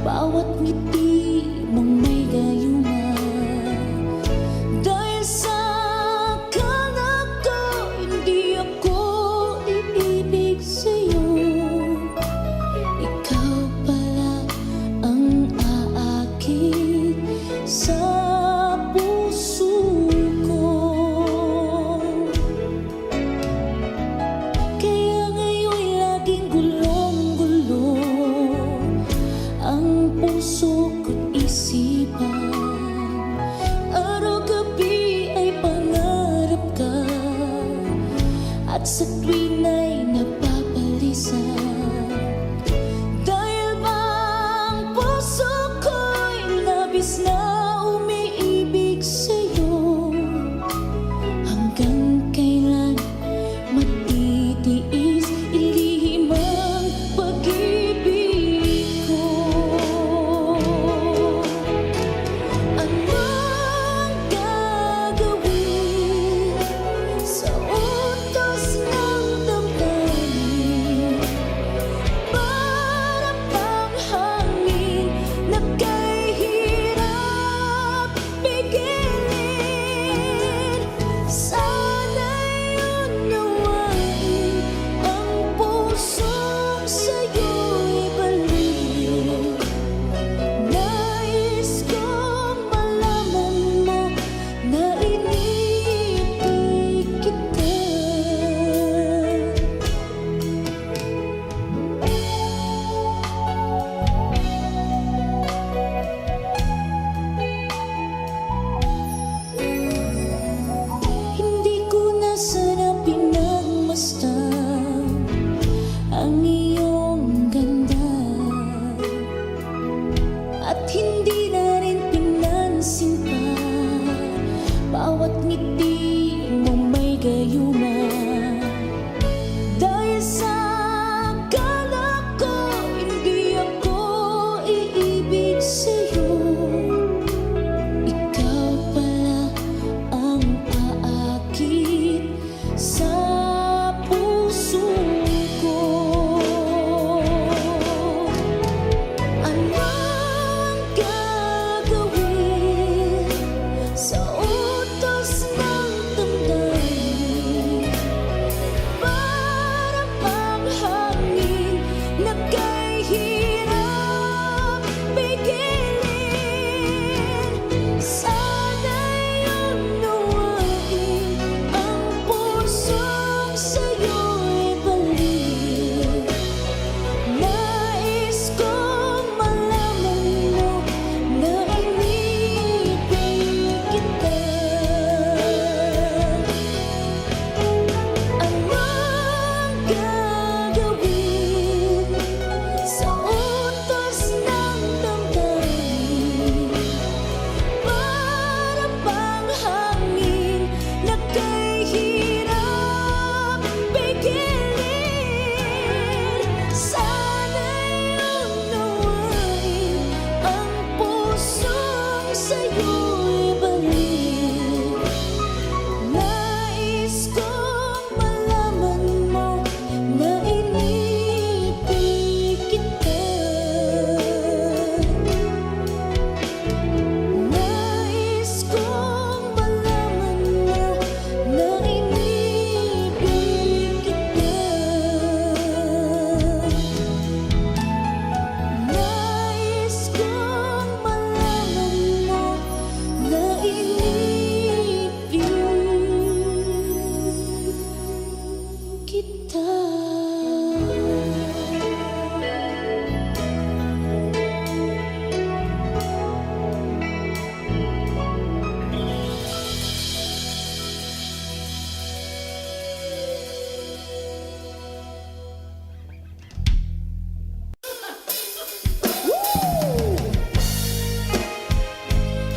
bawat ngiti mong may gayuma. Dahil sa akala ko, hindi ako iibig sa'yo. Ikaw pala ang aakit sa puso ko. Kaya ngayon'y laging gulong-gulo ang puso ko't isipan. Araw-gabi ay pangarap ka, at sa tuwin ay napapalisan. Dahil bang puso ko'y labis na umiibig sa'yo. Hanggang kailan matitiis ilihim ang pag-ibig ko? Anong gagawin sa utos ng damdamin? Para bang hangin na kay hirap pigilin. Sana'y unawain ang pusong sa'yo'y balik. Nais kong malaman mo na iniibig kita. Hindi ko na sana pinagmasdan ang iyong ganda, at hindi na rin pinansin pa bawat ngiti mong may gayuma. Dahil sa akala ko, hindi ako iibig sa'yo. Ikaw pala ang aakit sa puso ko. Anong gagawin sa utos ng damdamin? Para bang hangin na kay hirap pigilin. Sana'y unawain ang pusong sa'yo'y balik. Nais kong malaman mo na iniibig kita. Anong gagawin sa utos ng damdamin? Para bang hangin na kay hirap pigilin. Sana'y unawain ang pusong sa'yo'y balik. Nais kong malaman mo na iniibig kita. Nais kong malaman mo na iniibig kita. Nais kong malaman mo na iniibig kita.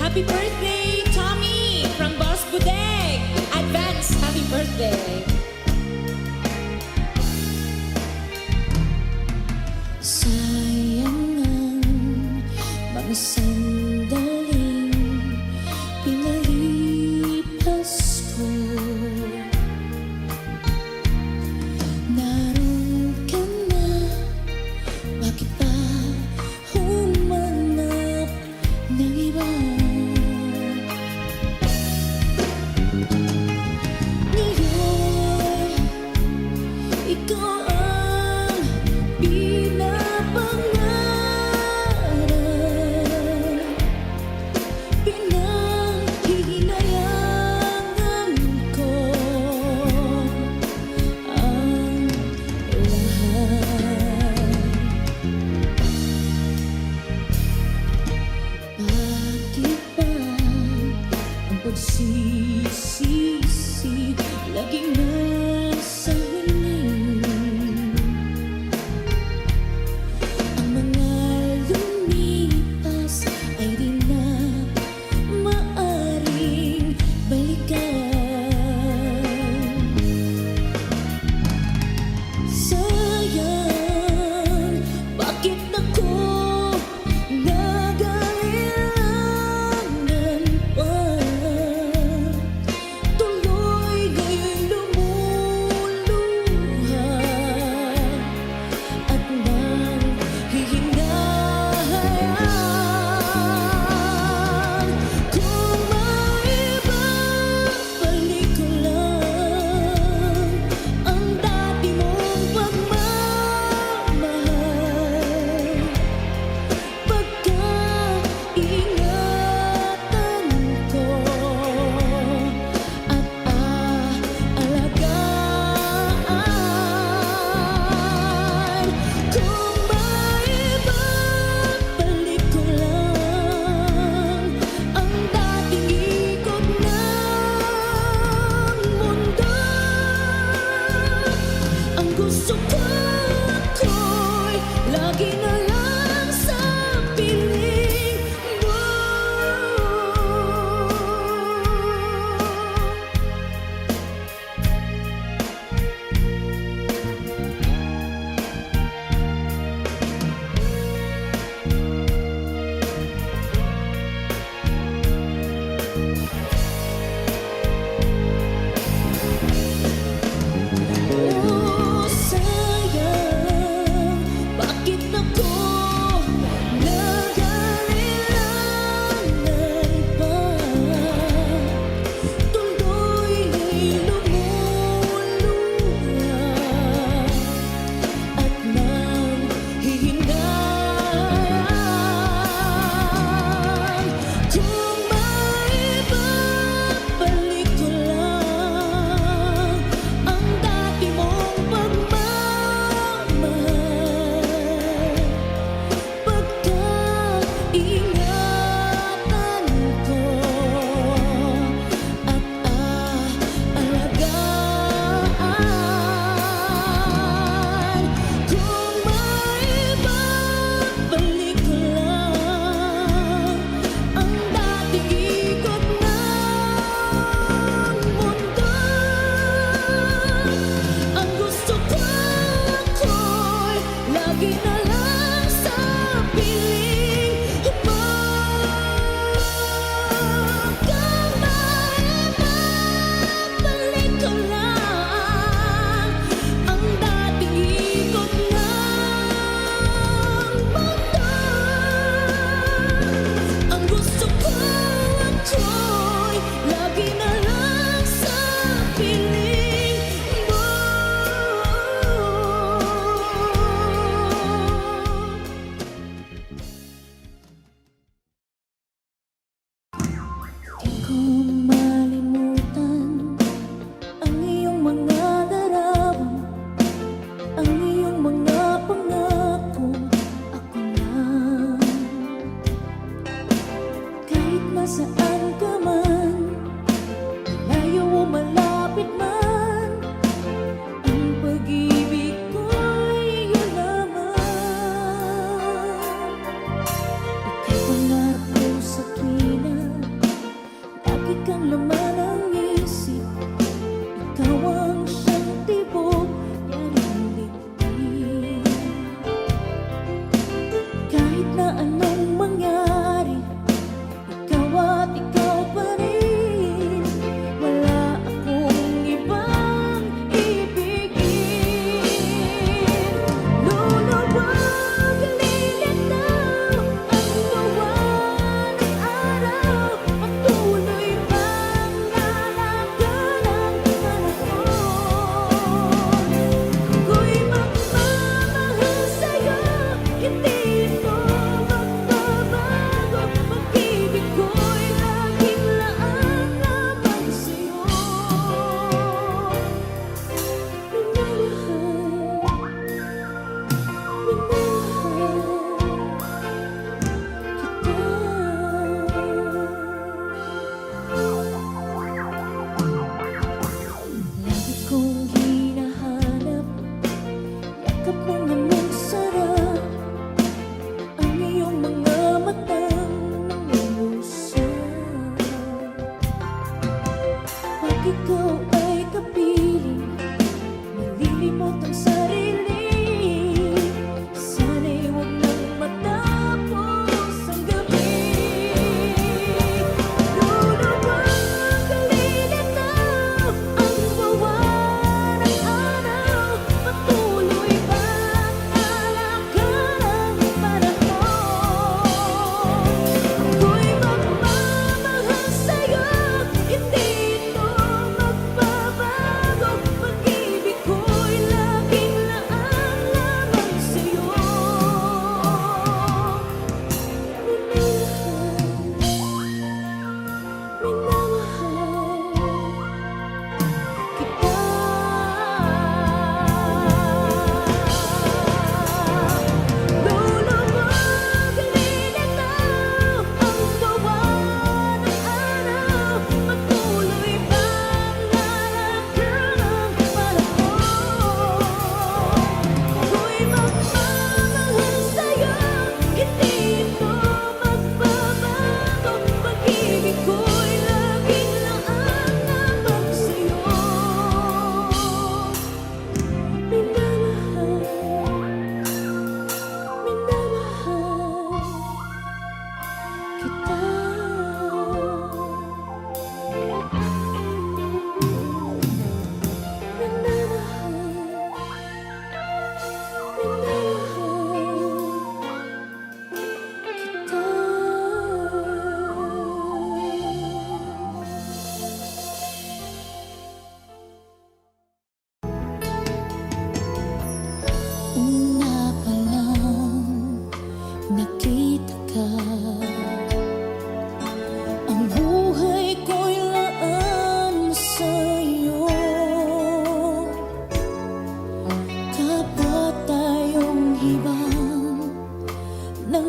Happy birthday, Tommy, from Boss Budeg. Advance happy birthday. Sayang ang mga sandaling pinalipas ko. Naroon ka na, bakit pa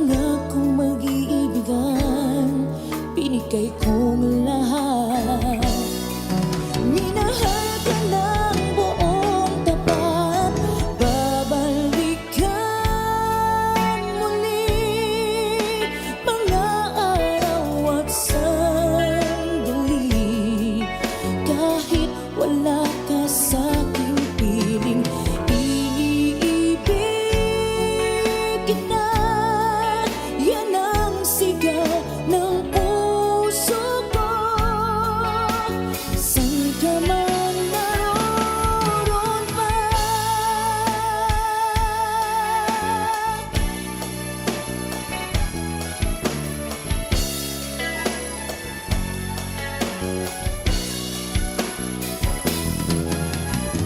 pangakong mag-iibigan, binigay kong lahat. Minahal ka ng buong tapat, babalikan muli mga araw at sandali. Kahit wala ka sa'king piling, iibig kita. Yan ang sigaw ng puso ko. Saan ka man naroon pa,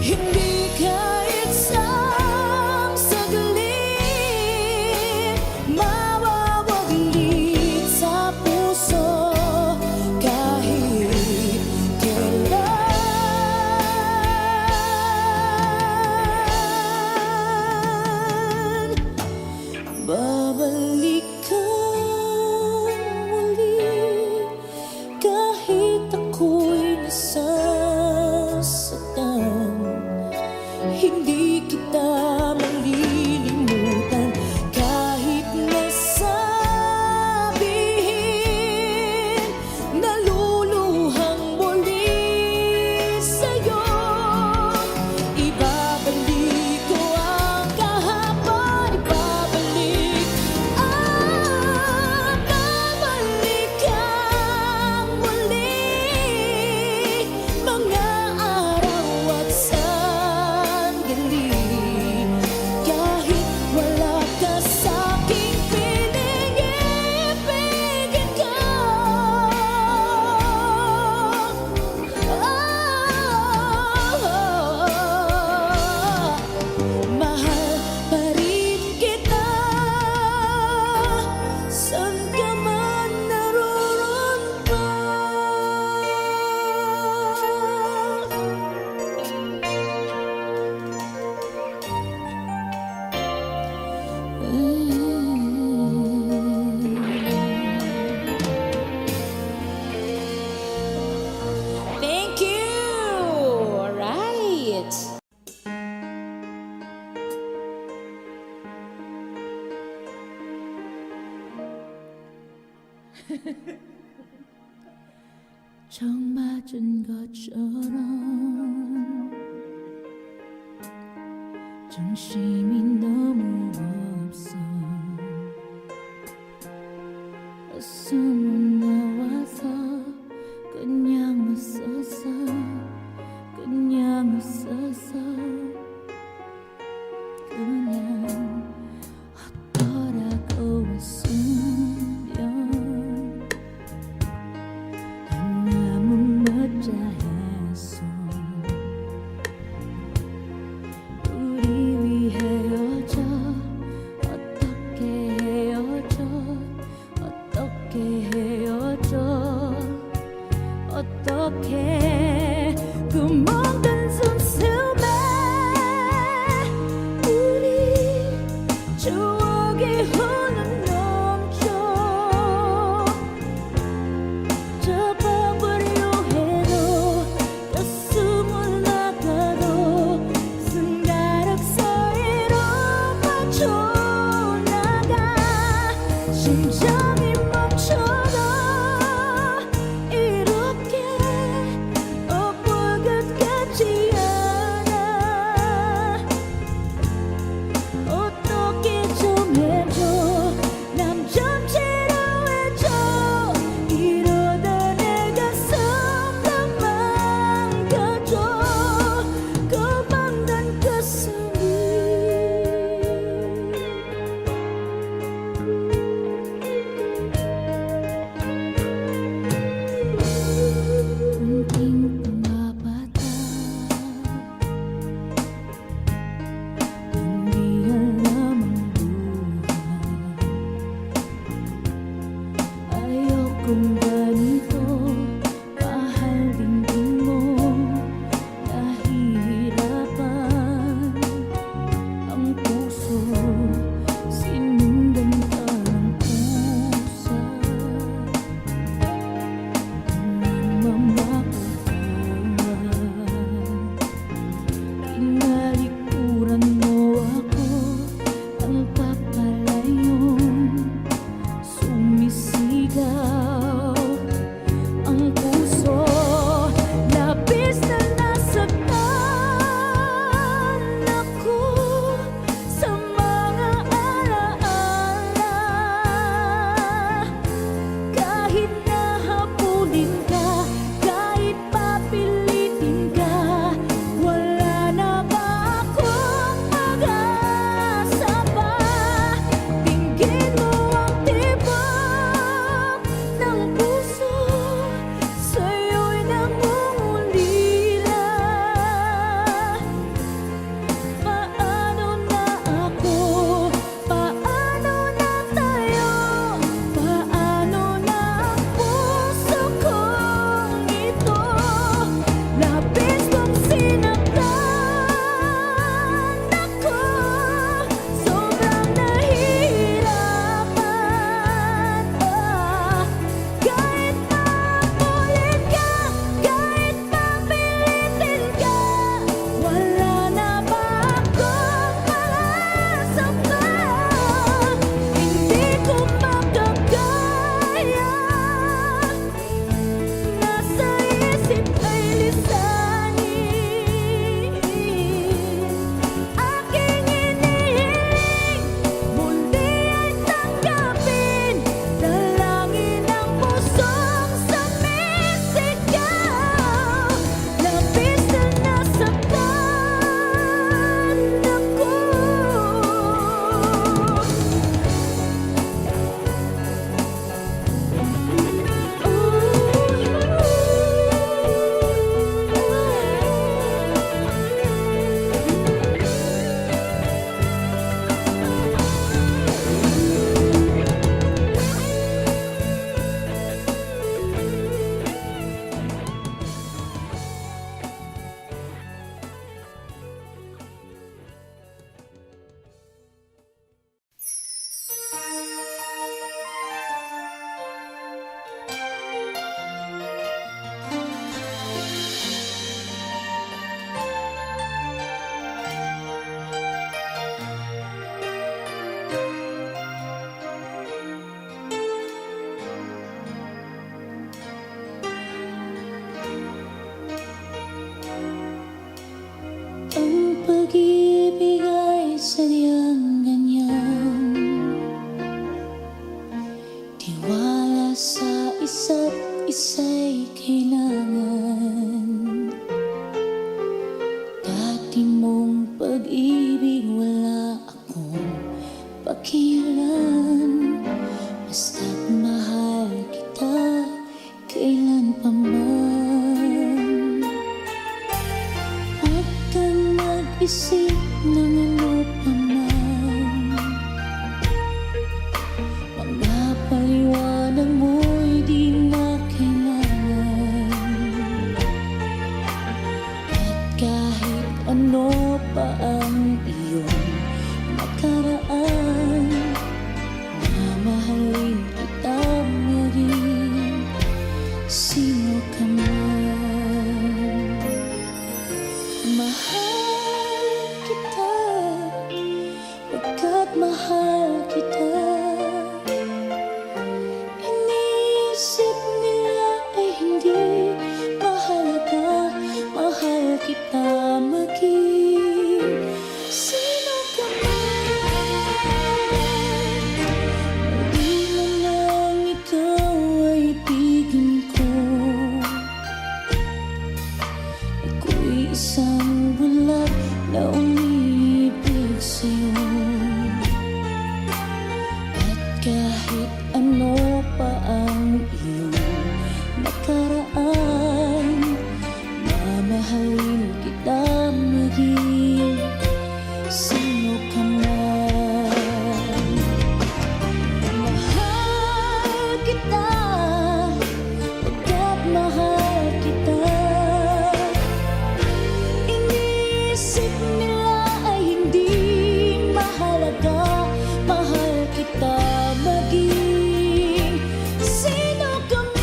hindi kahit isang saglit mawawaglit sa puso. Kahit kailan, babalik ka muli. Kahit ako'y nasasaktan, hindi kita malilimutan. Kahit nasabihin, naluluhang muli sa'yo. Ibabalik ko ang kahapon, ibabalik, babalik kang muli. Mga araw at sandali, kahit wala ka sa'king piling, ibigin ka. Mahal pa rin kita, saan ka man naroon pa. Thank you. All right. 정 맞은 것처럼 정신이 너무 없어. 숨은 나와서 그냥 웃었어, 그냥 웃었어. 그냥 어떠라고 했으면 너무 멋져 했어. 우리 위 헤어져, 어떻게 헤어져, 어떻게 헤어져, 어떻게 그 먼 숨숨에 우리 추억이 흘러넘쳐. 접어버려 해도 가슴을 나가도 손가락 사이로 빠져나가. 심장이 멈춰도 이렇게 엎을 것 같지 않아. 어떻게 좀 해줘, 남 좀 치료해줘. 이러다 내 가슴도 망가져. 고만단 가슴이 빙빙 아바다 연기할 남은 buhay. Ayokong ganito, mahal din mo, nahihirapan ang puso, sinundan ka ng Tiwala sa isa't isa'y kailangan. Dati mong pag-ibig wala akong pakialam. Basta't mahal kita kailan pa man. Huwag kang mag-isip ng ano pa man. Mga paliwanag mo'y di na kailangan. At kahit ano pa ang iyong nakaraan, mamahalin kita maging sino ka man. Mahal kita, pagkat mahal kita. Iniisip nila ay hindi mahalaga, mahal kita maging sino ka man. Di man lang ikaw ay ibigin ko. Ako'y isang bulag na umiibig sa'yo. At kahit ano pa ang iyong nakaraan, mamahalin kita maging sino ka man. Mahal kita, pagkat mahal kita. Iniisip nila ay hindi mahalaga, mahal kita maging sino ka man.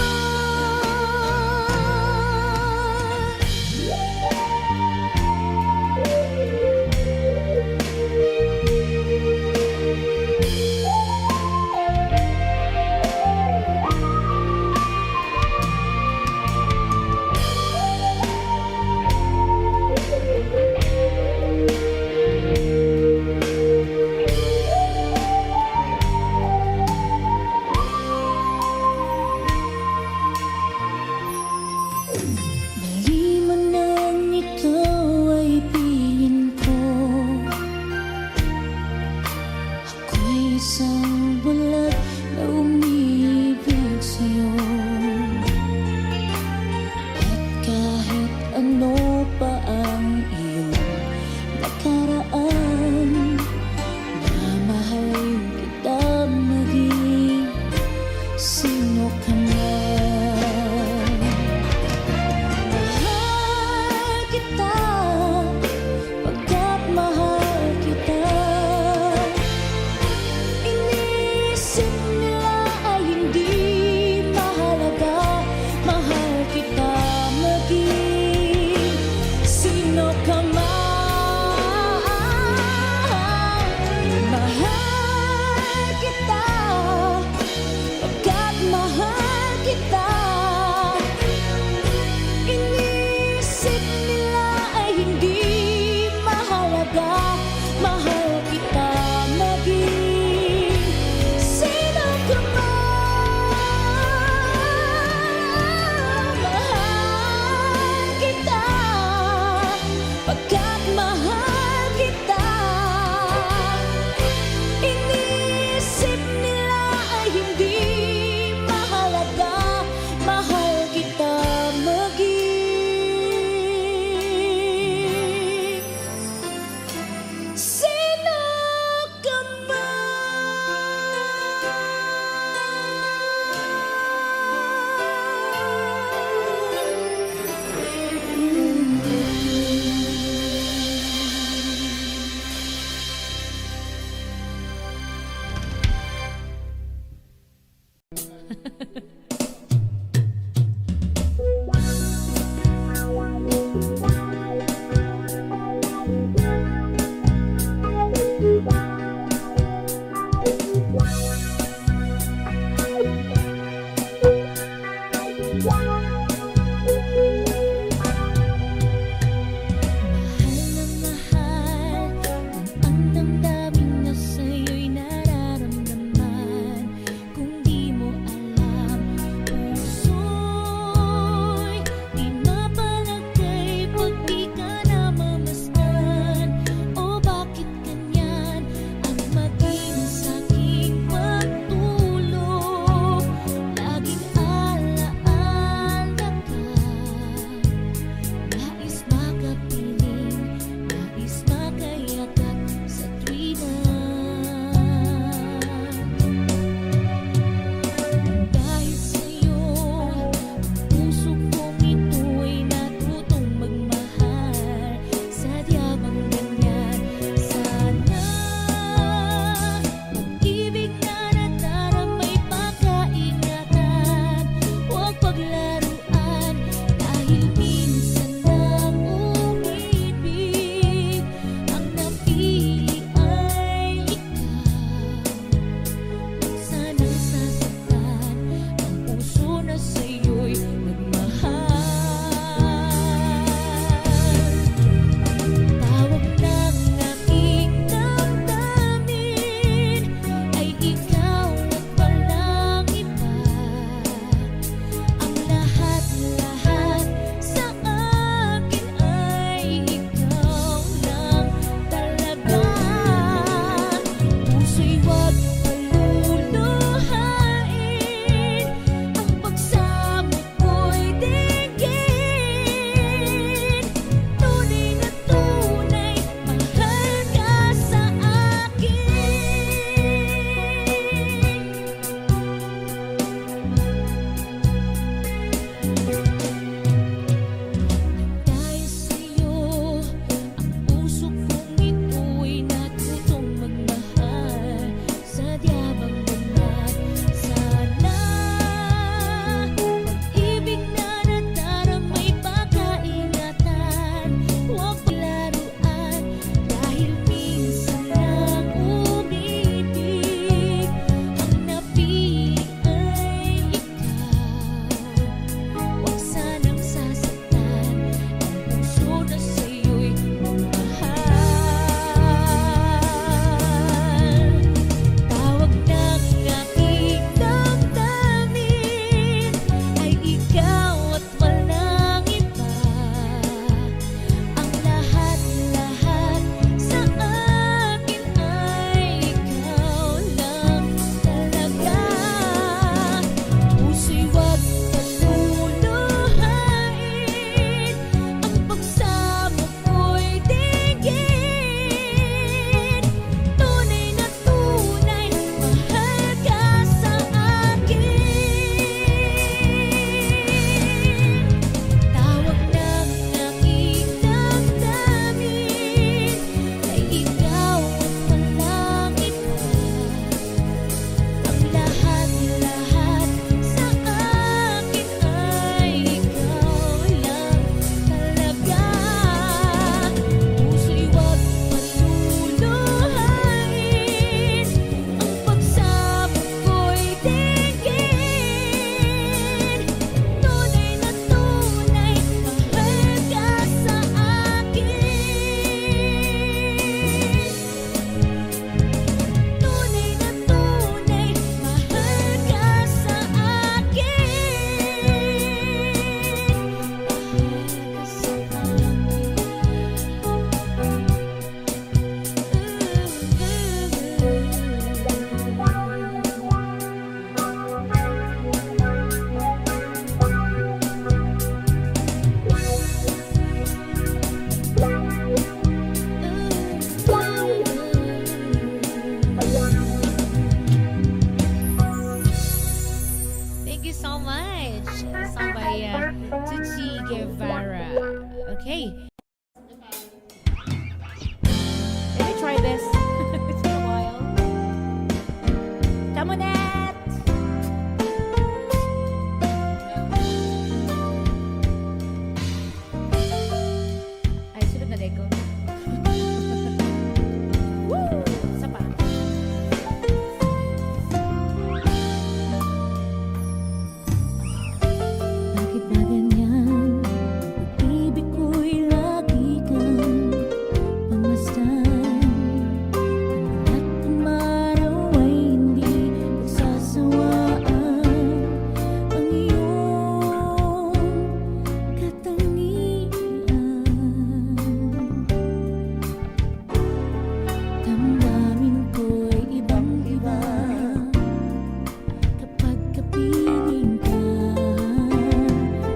Mali man lang ikaw ay ibigin ko. Ako'y isang bulag na umiibig sa'yo. At kahit ano pa ang iyong nakaraan, mamahalin kita maging sino ka man. Mahal kita, pagkat mahal kita. Iniisip nila ay hindi mahalaga, mahal kita maging sino ka man. Mahal kita, pagkat mahal kita. Iniisip nila ay hindi mahalaga, mahal kita maging sino ka man. Mahal kita, pagkat mahal kita. Iniisip nila ay hindi mahalaga, mahal kita maging sino ka Mahal na mahal, kung ang damdamin na sa'yo'y nararamdaman. Kung di mo you so much. Song by Tucci Guevara. Okay. Let me try this. It's been a while. Come on, Nat. Ay, sunod na deko. Woo! Isa pa. Bakit ba ganyan? Pag-ibig ko'y lagi kang pamasdan. At umaraw ay hindi pagsasawaan ang iyong katangian. Damdamin ko'y ibang-iba kapag kapiling ka.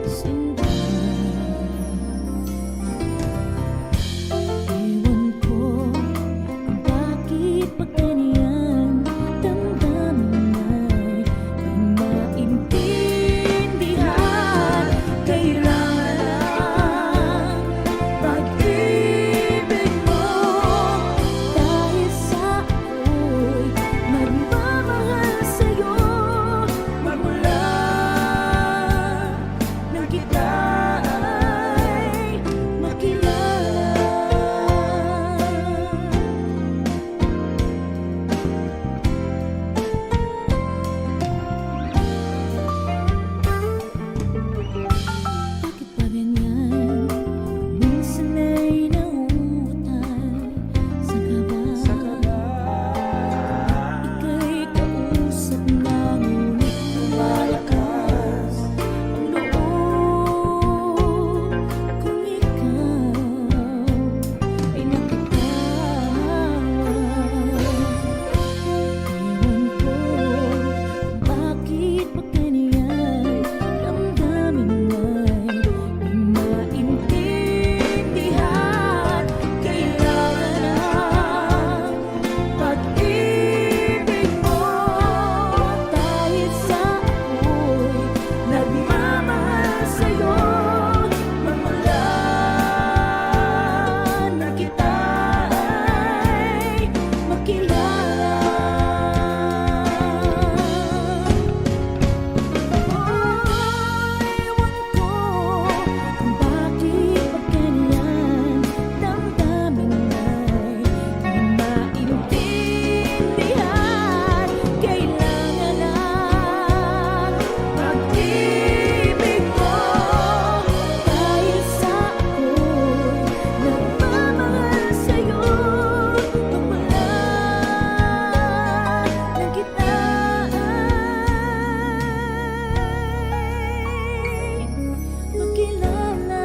Sinta, ewan ko kung bakit ba ganyan. Damdamin ay di maintindihan. Kailangan lang pag-ibig mo. Dahil sa ako'y magmamahal sa'yo magmula nang kita ay makilala. Bakit ba ganyan? Minsan ay nauutay sa kaba. Ika'y kausap na ngunit lumalakas ang loob kung ikaw ay nakatawa. Ewan ko kung bakit ba ganyan. Damdamin ay di maintindihan. Kailangan ang pag-ibig mo. Dahil sa ako'y nagmamahal sa'yo magmula na kita ay makilala. Ewan ko kung bakit ba ganyan. Damdamin ay di maintindihan. Kailangan lang pag-ibig mo. Dahil sa ako'y nagmamahal sa'yo magmula nang kita ay makilala.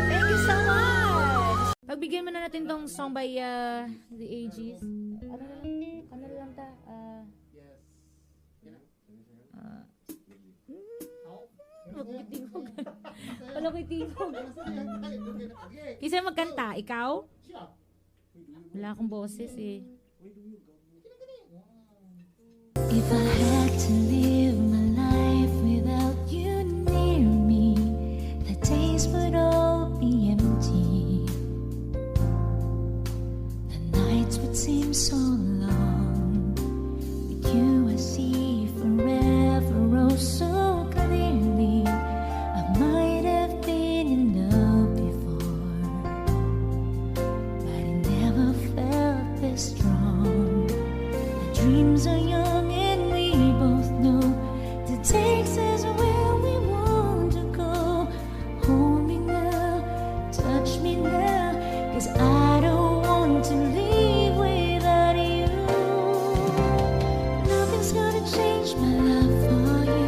Thank you so much. Pagbigyan mo na natin tong song by The Aegis. Ano na lang ta? Magkitingog. Wala ko'y tingog. Kisa magkanta, ikaw? Wala akong boses eh. If I had to live my life without you near me, the days would all be empty. The nights would seem so long. With you I see forever oh so clearly. I might have been in love before, but I never felt this strong. Our dreams are young and we both know the takes us where we want to go. Hold me now, touch me now, 'cause I don't want to leave without you. Nothing's gonna change my love for you.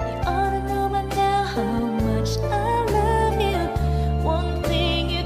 You ought to know by now how much I love you. One thing you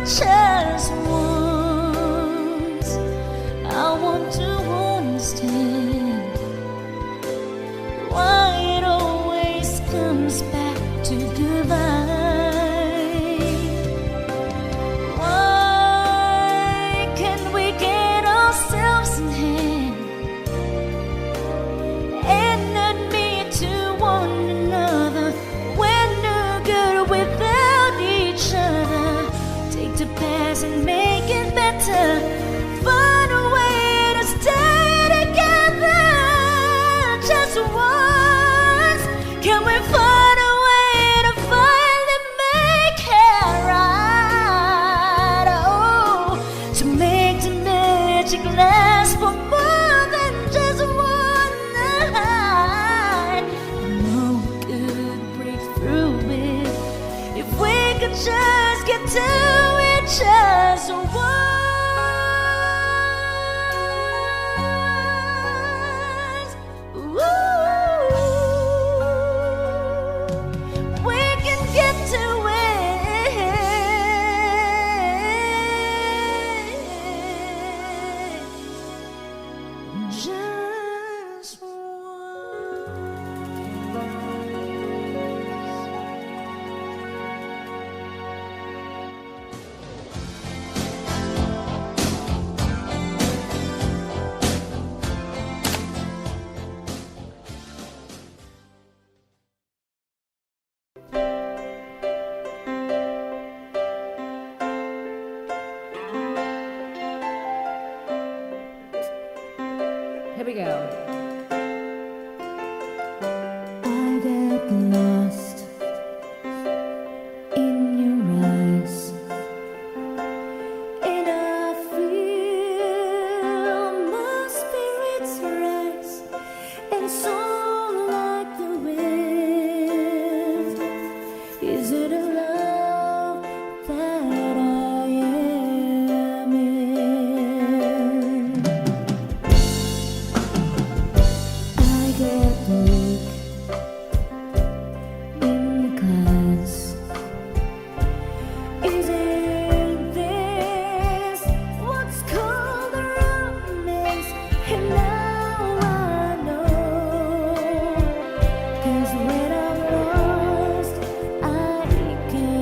just once. I want to understand why it always comes back to goodbye. Why can't we get ourselves in hand and admit to one another we're no good without each other? Take the past and make it better. Find a way to stay together just once. Can we find a way to finally make it right? Oh, to make the magic last for more than just one night. I know we could break through it if we could just get to it just once. Ooh, we can get to it just Here we go. I get lost in your eyes, and I feel my spirits rise and soar like the wind. Is it a love that I am in? I get weak in the class. Isn't this what's called a romance? And now I know, 'cause when I'm lost, I can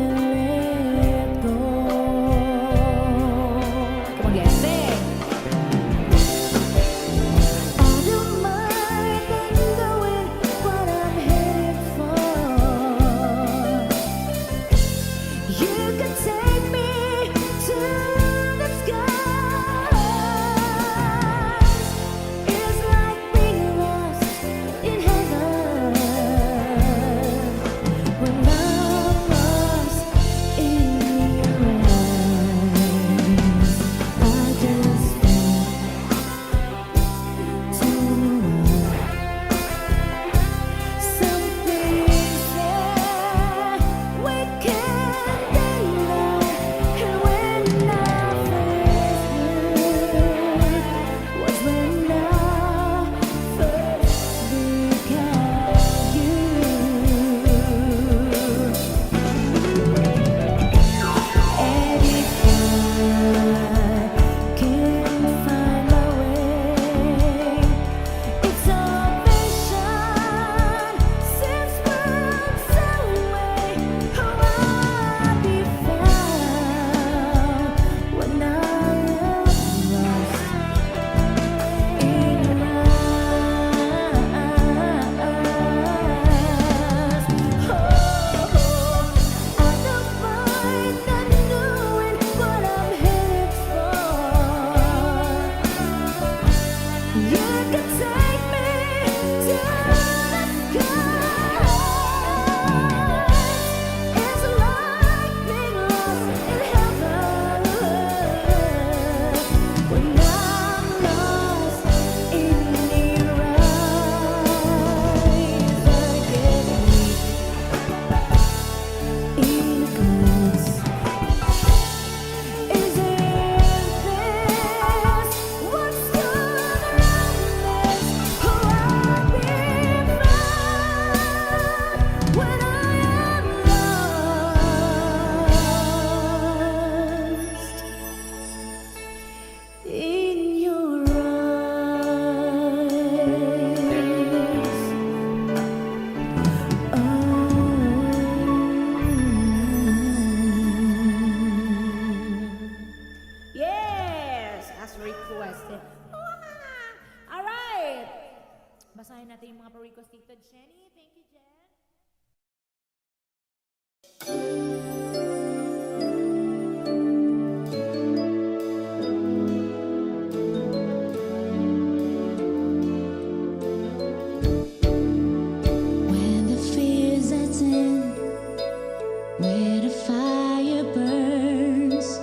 where the fire burns,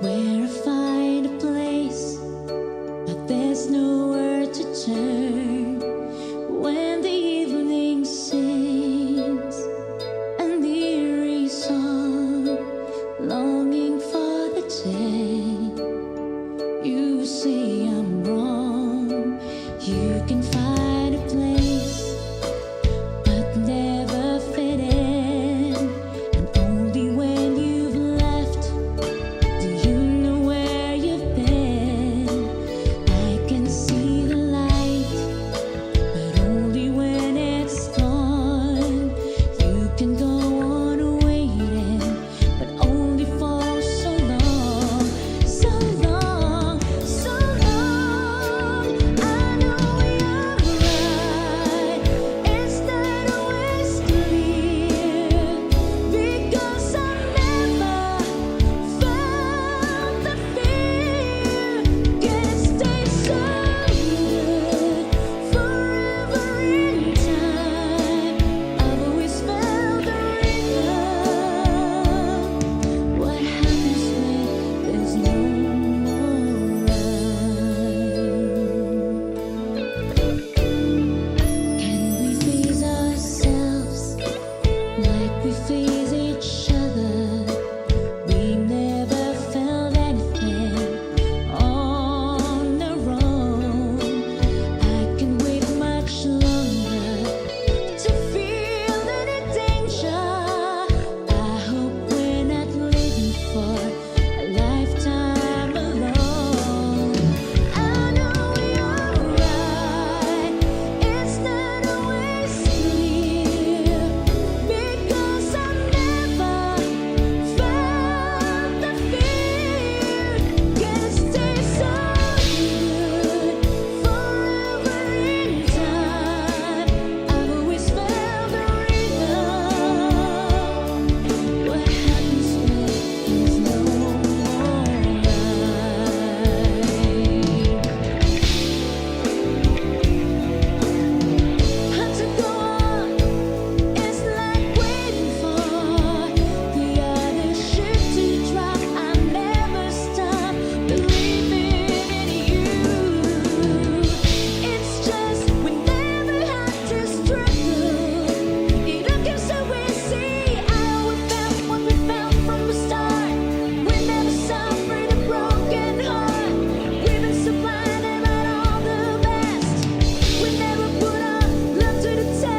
where I find a place, but there's nowhere to turn when the evening sings an eerie song, longing for the day you say I'm wrong. You can find a place but never fit in, and only when you've left do you know where you've been. I can see the light, but only when it's gone. You can go on waiting, but only for so long, so long, so long. I know you're right. It's not always clear, because I never felt the fear. Can it stay so good forever in time? I've always felt the rhythm. What happens when there's no more love? Can we face ourselves like we face each other? We never felt anything on our own. I can wait much longer to feel any danger. I hope we're not living for a lifetime alone. I know you're right. It's not always clear, because I never felt the fear. Can it stay so good forever in time? I've always felt the rhythm. What happens when there's no more life? Had to go on. It's like waiting for the other ship to drop. I never stop believing in you. It's just we never had to struggle. It all came so easy. I always felt what we felt from the start. We never suffered a broken heart. We've been so blind about all the best. We never put our love to the test.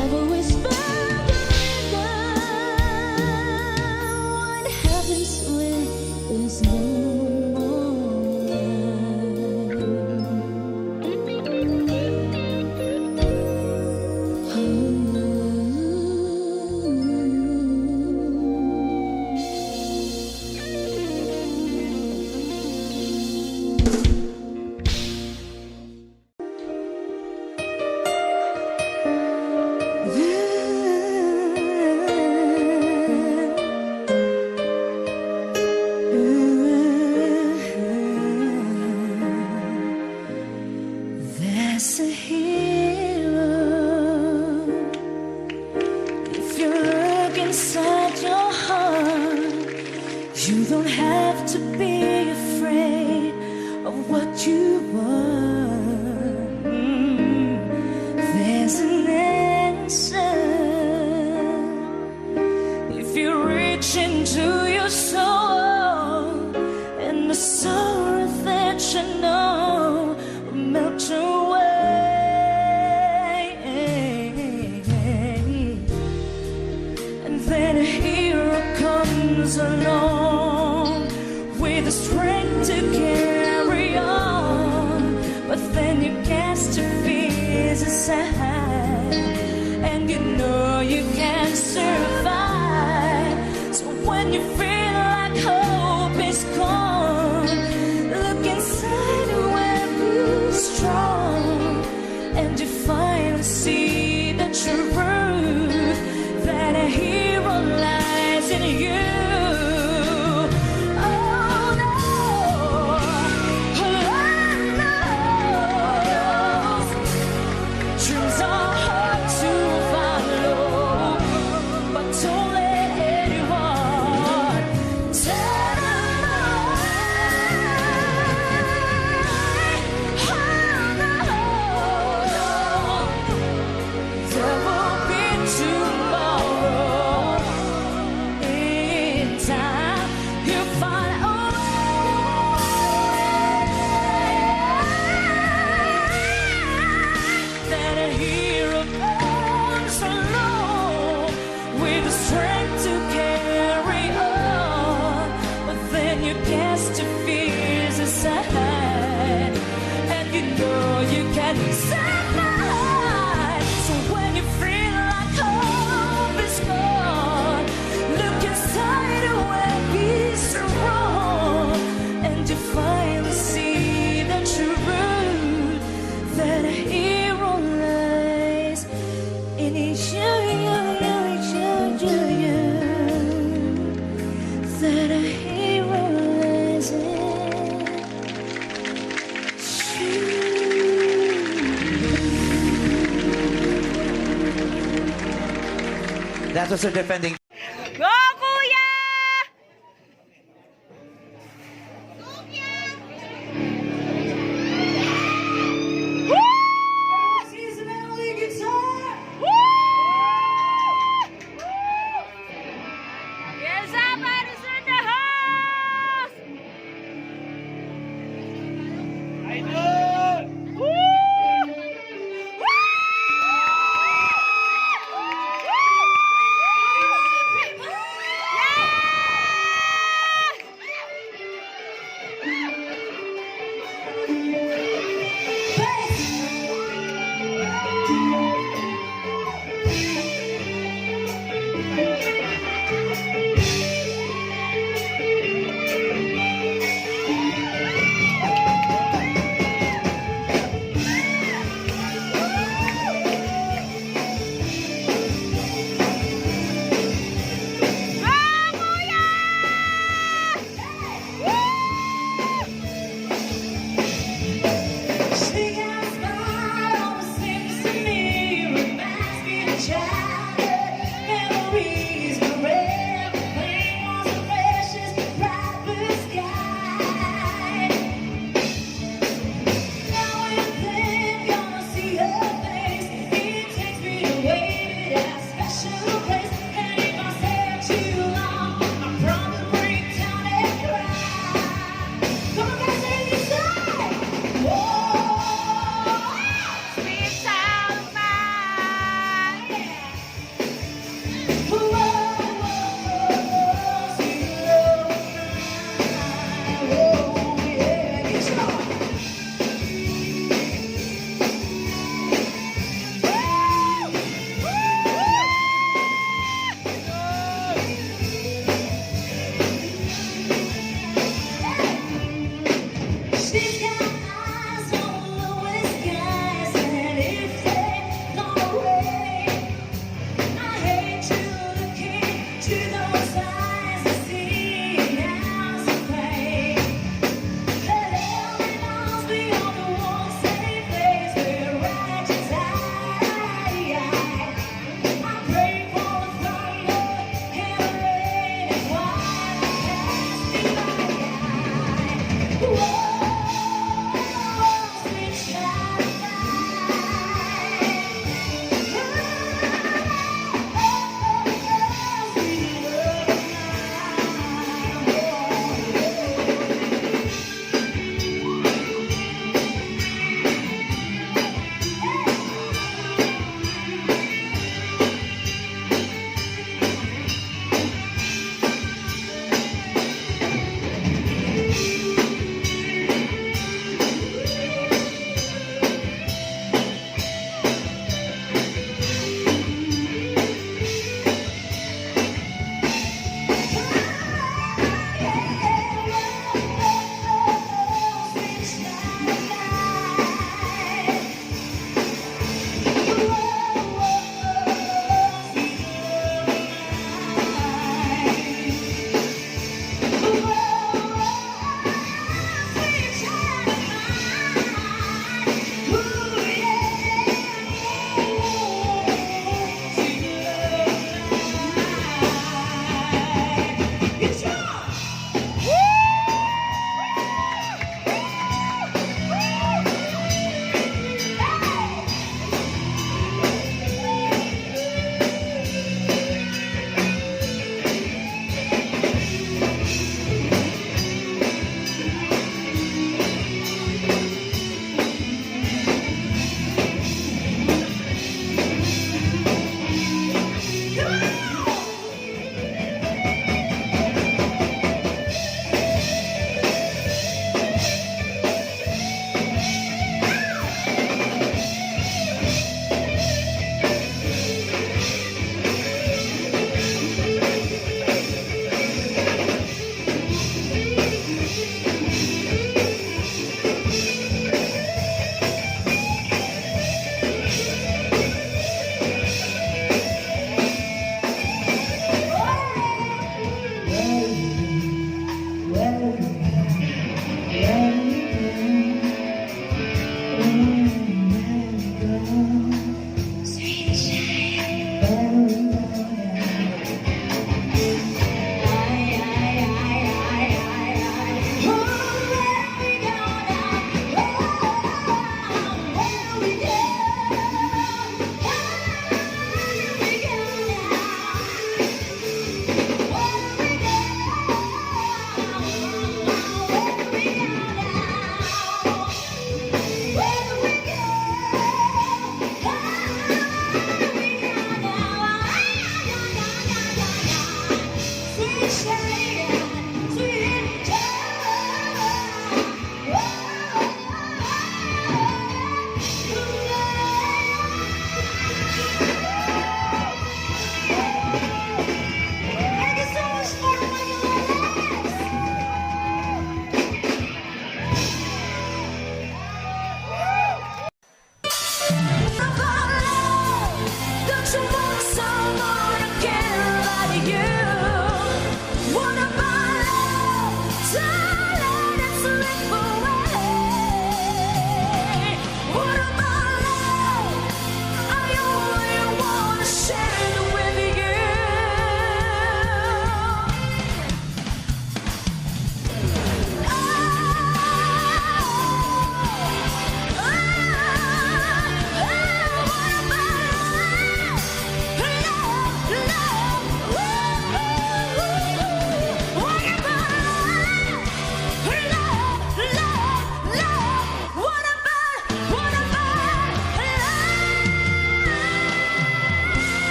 I've always felt the rhythm. What happens when there's no more There's a hero. If you look inside your heart, you don't have to be afraid of what you want. There's an answer. If you reach into your soul, and the sorrow that you know will melt away. And then a hero comes along with the strength to carry on. But then you cast your fears aside when you feel like hope is gone, look inside where you're strong, and you finally see the truth that a hero lies in you. Oh no, Lord knows dreams are hard to follow, but don't let anyone tell them oh no, there will be tomorrow. In time, you'll find a way that a hero comes along with the strength to carry on. But then you cast your fears aside, and you know you can survive. So when you feel like hope is gone, look inside where peace is wrong, and you finally see the truth that a hero lies in each you, that a hero lies in you. That was her defending. Go, Kuya! Yes, everybody's in the house! Seeing a smile always seems to me reminds me of a child.